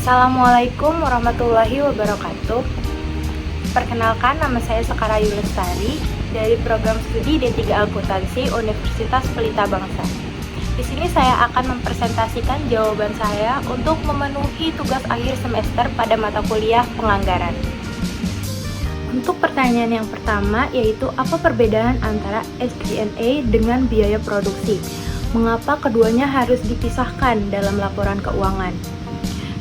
Assalamualaikum warahmatullahi wabarakatuh. Perkenalkan, nama saya Sekar Ayu Lestari dari program studi D3 Akuntansi Universitas Pelita Bangsa. Di sini saya akan mempresentasikan jawaban saya untuk memenuhi tugas akhir semester pada mata kuliah penganggaran. Untuk pertanyaan yang pertama, yaitu apa perbedaan antara SG&A dengan biaya produksi? Mengapa keduanya harus dipisahkan dalam laporan keuangan?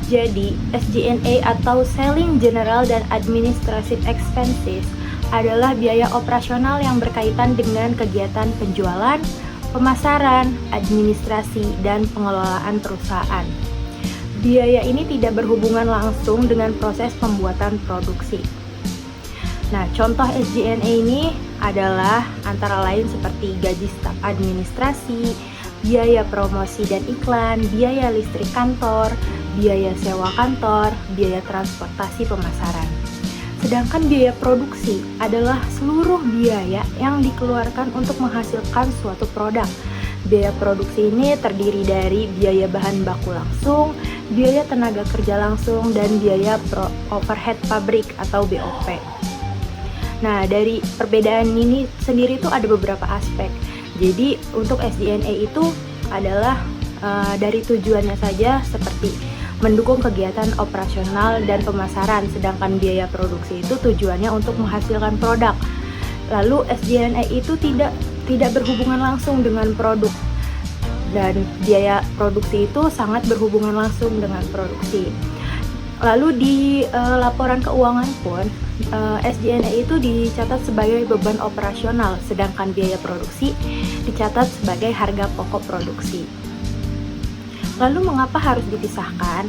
Jadi, SG&A atau Selling General dan Administrative Expenses adalah biaya operasional yang berkaitan dengan kegiatan penjualan, pemasaran, administrasi, dan pengelolaan perusahaan. Biaya ini tidak berhubungan langsung dengan proses pembuatan produksi. Nah, contoh SG&A ini adalah antara lain seperti gaji staf administrasi, biaya promosi dan iklan, biaya listrik kantor, biaya sewa kantor, biaya transportasi pemasaran. Sedangkan biaya produksi adalah seluruh biaya yang dikeluarkan untuk menghasilkan suatu produk. Biaya produksi ini terdiri dari biaya bahan baku langsung, biaya tenaga kerja langsung, dan biaya overhead pabrik atau BOP. Nah, dari perbedaan ini sendiri tuh ada beberapa aspek. Jadi untuk SG&A itu adalah dari tujuannya saja seperti mendukung kegiatan operasional dan pemasaran, sedangkan biaya produksi itu tujuannya untuk menghasilkan produk. Lalu SG&A itu tidak berhubungan langsung dengan produk, dan biaya produksi itu sangat berhubungan langsung dengan produksi. Lalu di laporan keuangan pun SG&A itu dicatat sebagai beban operasional, sedangkan biaya produksi dicatat sebagai harga pokok produksi. Lalu mengapa harus dipisahkan?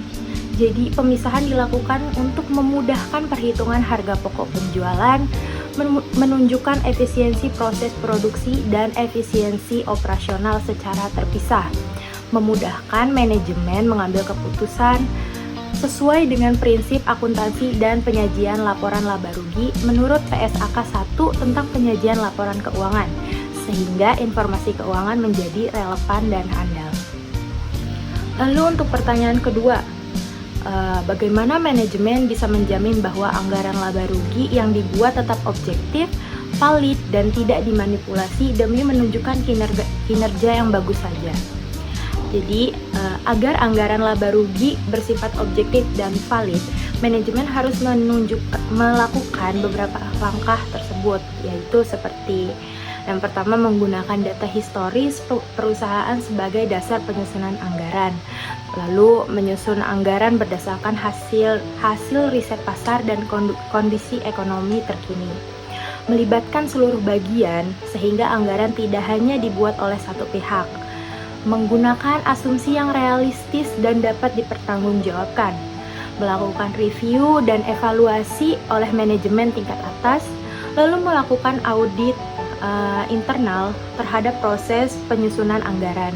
Jadi pemisahan dilakukan untuk memudahkan perhitungan harga pokok penjualan, menunjukkan efisiensi proses produksi dan efisiensi operasional secara terpisah, memudahkan manajemen mengambil keputusan sesuai dengan prinsip akuntansi dan penyajian laporan laba rugi menurut PSAK 1 tentang penyajian laporan keuangan, sehingga informasi keuangan menjadi relevan dan handal. Lalu untuk pertanyaan kedua, bagaimana manajemen bisa menjamin bahwa anggaran laba rugi yang dibuat tetap objektif, valid, dan tidak dimanipulasi demi menunjukkan kinerja yang bagus saja? Jadi, agar anggaran laba rugi bersifat objektif dan valid, manajemen harus melakukan beberapa langkah tersebut, yaitu seperti yang pertama, menggunakan data historis perusahaan sebagai dasar penyusunan anggaran. Lalu, menyusun anggaran berdasarkan hasil riset pasar dan kondisi ekonomi terkini. Melibatkan seluruh bagian sehingga anggaran tidak hanya dibuat oleh satu pihak. Menggunakan asumsi yang realistis dan dapat dipertanggungjawabkan, melakukan review dan evaluasi oleh manajemen tingkat atas, lalu melakukan audit internal terhadap proses penyusunan anggaran.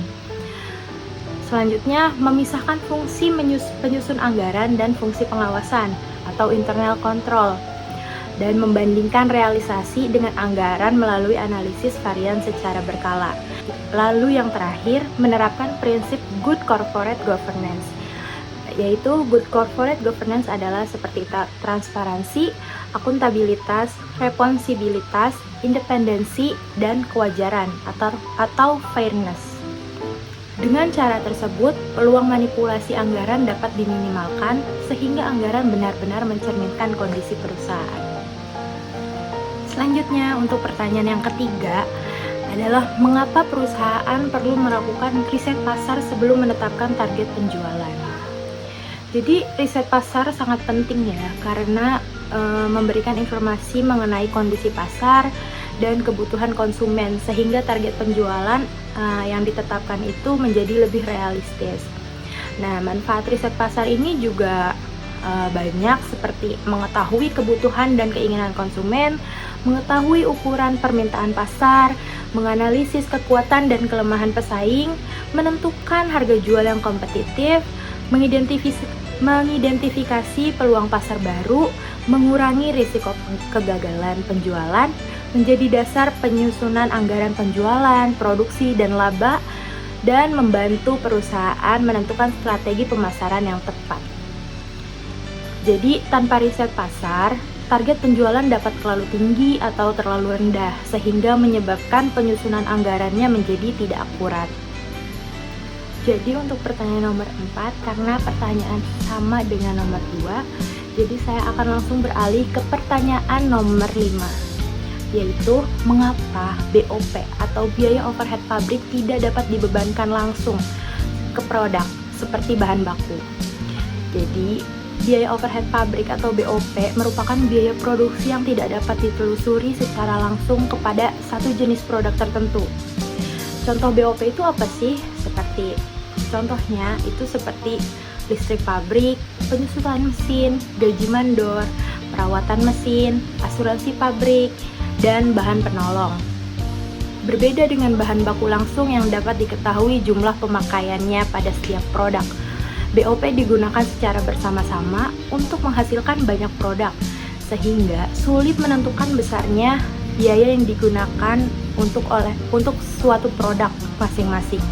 Selanjutnya, memisahkan fungsi penyusun anggaran dan fungsi pengawasan atau internal control, dan membandingkan realisasi dengan anggaran melalui analisis varian secara berkala. Lalu yang terakhir, menerapkan prinsip good corporate governance, yaitu good corporate governance adalah seperti transparansi, akuntabilitas, responsibilitas, independensi, dan kewajaran atau fairness. Dengan cara tersebut, peluang manipulasi anggaran dapat diminimalkan sehingga anggaran benar-benar mencerminkan kondisi perusahaan. Selanjutnya, untuk pertanyaan yang ketiga adalah mengapa perusahaan perlu melakukan riset pasar sebelum menetapkan target penjualan. Jadi riset pasar sangat penting ya, karena memberikan informasi mengenai kondisi pasar dan kebutuhan konsumen sehingga target penjualan yang ditetapkan itu menjadi lebih realistis. Nah, manfaat riset pasar ini juga banyak, seperti mengetahui kebutuhan dan keinginan konsumen, mengetahui ukuran permintaan pasar, menganalisis kekuatan dan kelemahan pesaing, menentukan harga jual yang kompetitif, mengidentifikasi peluang pasar baru, mengurangi risiko kegagalan penjualan, menjadi dasar penyusunan anggaran penjualan, produksi, dan laba, dan membantu perusahaan menentukan strategi pemasaran yang tepat. Jadi, tanpa riset pasar, target penjualan dapat terlalu tinggi atau terlalu rendah, sehingga menyebabkan penyusunan anggarannya menjadi tidak akurat. Jadi untuk pertanyaan nomor 4, karena pertanyaan sama dengan nomor 2, jadi saya akan langsung beralih ke pertanyaan nomor 5, yaitu mengapa BOP atau biaya overhead pabrik tidak dapat dibebankan langsung ke produk seperti bahan baku. Jadi, biaya overhead pabrik atau BOP merupakan biaya produksi yang tidak dapat ditelusuri secara langsung kepada satu jenis produk tertentu. Contoh BOP itu apa sih? Contohnya itu seperti listrik pabrik, penyusutan mesin, gaji mandor, perawatan mesin, asuransi pabrik, dan bahan penolong. Berbeda dengan bahan baku langsung yang dapat diketahui jumlah pemakaiannya pada setiap produk. BOP digunakan secara bersama-sama untuk menghasilkan banyak produk, sehingga sulit menentukan besarnya biaya yang digunakan untuk suatu produk masing-masing.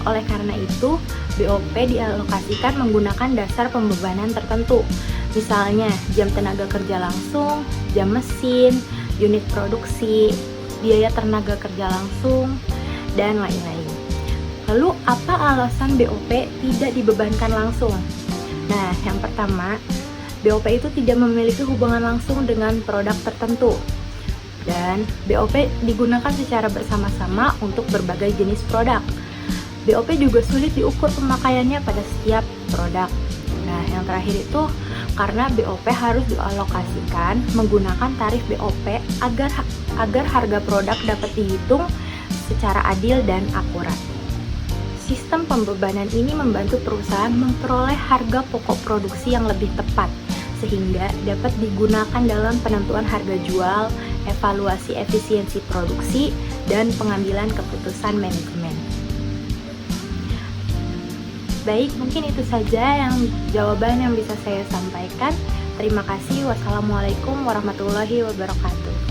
Oleh karena itu, BOP dialokasikan menggunakan dasar pembebanan tertentu, misalnya jam tenaga kerja langsung, jam mesin, unit produksi, biaya tenaga kerja langsung, dan lain-lain. Lalu, apa alasan BOP tidak dibebankan langsung? Nah, yang pertama, BOP itu tidak memiliki hubungan langsung dengan produk tertentu. Dan BOP digunakan secara bersama-sama untuk berbagai jenis produk. BOP juga sulit diukur pemakaiannya pada setiap produk. Nah, yang terakhir itu karena BOP harus dialokasikan menggunakan tarif BOP agar harga produk dapat dihitung secara adil dan akurat. Sistem pembebanan ini membantu perusahaan memperoleh harga pokok produksi yang lebih tepat, sehingga dapat digunakan dalam penentuan harga jual, evaluasi efisiensi produksi, dan pengambilan keputusan manajemen. Baik, mungkin itu saja jawaban yang bisa saya sampaikan. Terima kasih. Wassalamualaikum warahmatullahi wabarakatuh.